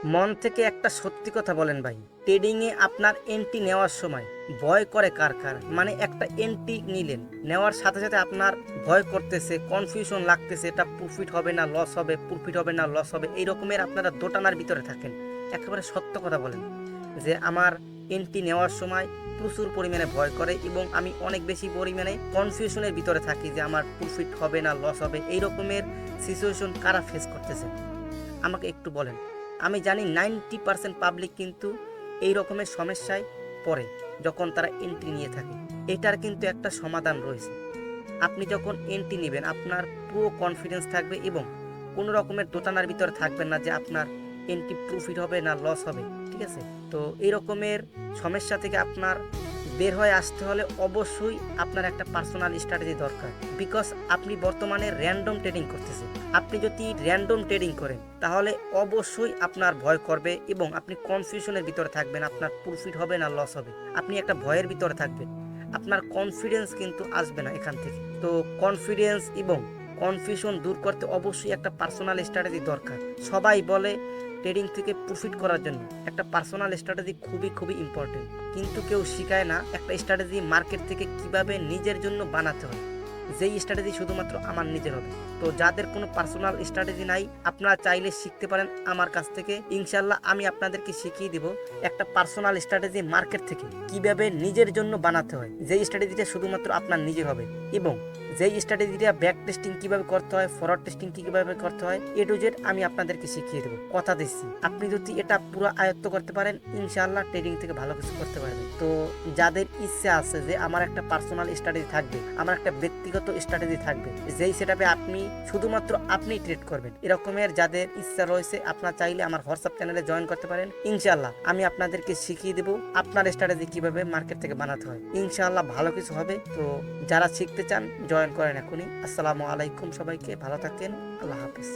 মন থেকে একটা সত্যি কথা বলেন ভাই, ট্রেডিং এ আপনার এন্ট্রি নেওয়ার সময় ভয় করে কার কার? মানে একটা এন্ট্রি নিলেন, নেওয়ার সাথে সাথে আপনার ভয় করতেছে, কনফিউশন লাগতেছে, এটা প্রফিট হবে না লস হবে, প্রফিট হবে না লস হবে, এই রকমের আপনারা দোটানার ভিতরে থাকেন। একেবারে সত্য কথা বলেন যে আমার এন্ট্রি নেওয়ার সময় প্রচুর পরিমাণে ভয় করে এবং আমি অনেক বেশি পরিমাণে কনফিউশনের ভিতরে থাকি যে আমার প্রফিট হবে না লস হবে, এই রকমের সিচুয়েশন কারা ফেস করতেছে আমাকে একটু বলেন। আমি জানি 90% পাবলিক কিন্তু এই রকমের সমস্যায় পড়ে যখন তারা এন্ট্রি নিয়ে থাকে। এটার কিন্তু একটা সমাধান রয়েছে। আপনি যখন এন্ট্রি নেবেন আপনার পুরো কনফিডেন্স থাকবে এবং কোনো রকমের দোটানার ভিতরে থাকবেন না যে আপনার এন্ট্রি প্রফিট হবে না লস হবে, ঠিক আছে? তো এই রকমের সমস্যা থেকে আপনার বের হয়ে আসতে হলে অবশ্যই আপনার একটা পার্সোনাল স্ট্র্যাটেজি দরকার। বিকজ আপনি বর্তমানে র্যান্ডম ট্রেডিং করতেছেন। আপনি যদি র্যান্ডম ট্রেডিং করেন তাহলে অবশ্যই আপনার ভয় করবে এবং আপনি কনফিউশনের ভিতরে থাকবেন, আপনার প্রফিট হবে না লস হবে, আপনি একটা ভয়ের ভিতরে থাকবেন, আপনার কনফিডেন্স কিন্তু আসবে না এখান থেকে। তো কনফিডেন্স এবং কনফিউশন দূর করতে অবশ্যই একটা পার্সোনাল স্ট্র্যাটেজি দরকার। সবাই বলে ট্রেডিং থেকে প্রফিট করার জন্য একটা পার্সোনাল স্ট্র্যাটেজি খুবই খুবই ইম্পর্টেন্ট, কিন্তু কেউ শিখায় না একটা স্ট্র্যাটেজি মার্কেট থেকে কিভাবে নিজের জন্য বানাতে হয়, যেই স্ট্র্যাটেজি শুধুমাত্র আমার নিজের হবে। তো যাদের কোনো পার্সোনাল স্ট্র্যাটেজি নাই আপনারা চাইলে শিখতে পারেন আমার কাছ থেকে, ইনশাল্লাহ আমি আপনাদেরকে শিখিয়ে দিব একটা পার্সোনাল স্ট্র্যাটেজি মার্কেট থেকে কিভাবে নিজের জন্য বানাতে হয়, যেই স্ট্র্যাটেজিটা শুধুমাত্র আপনার নিজের হবে এবং যেই স্ট্র্যাটেজিটা ব্যাক টেস্টিং কিভাবে করতে হয়, ফরওয়ার্ড টেস্টিং কিভাবে করতে হয়, এ টু জেড আমি আপনাদেরকে শিখিয়ে দেবো। কথা দিচ্ছি আপনি যদি এটা পুরো আয়ত্ত করতে পারেন ইনশাআল্লাহ ট্রেডিং থেকে ভালো কিছু করতে পারবেন। তো যাদের ইচ্ছা আছে যে আমার একটা পার্সোনাল স্ট্র্যাটেজি থাকবে, আমার একটা ব্যক্তিগত স্ট্র্যাটেজি থাকবে, যেই সেটআপে আপনি শুধুমাত্র আপনি ট্রেড করবেন, এরকমের যাদের ইচ্ছা রয়েছে আপনারা চাইলে আমার হোয়াটসঅ্যাপ চ্যানেলে জয়েন করতে পারেন। ইনশাআল্লাহ আমি আপনাদেরকে শিখিয়ে দেবো আপনার স্ট্র্যাটেজি কিভাবে মার্কেট থেকে বানাতে হয়। ইনশাআল্লাহ ভালো কিছু হবে। তো যারা শিখতে চান জয়েন করেন এখনই। আসসালামু আলাইকুম, সবাইকে ভালো থাকেন, আল্লাহ হাফেজ।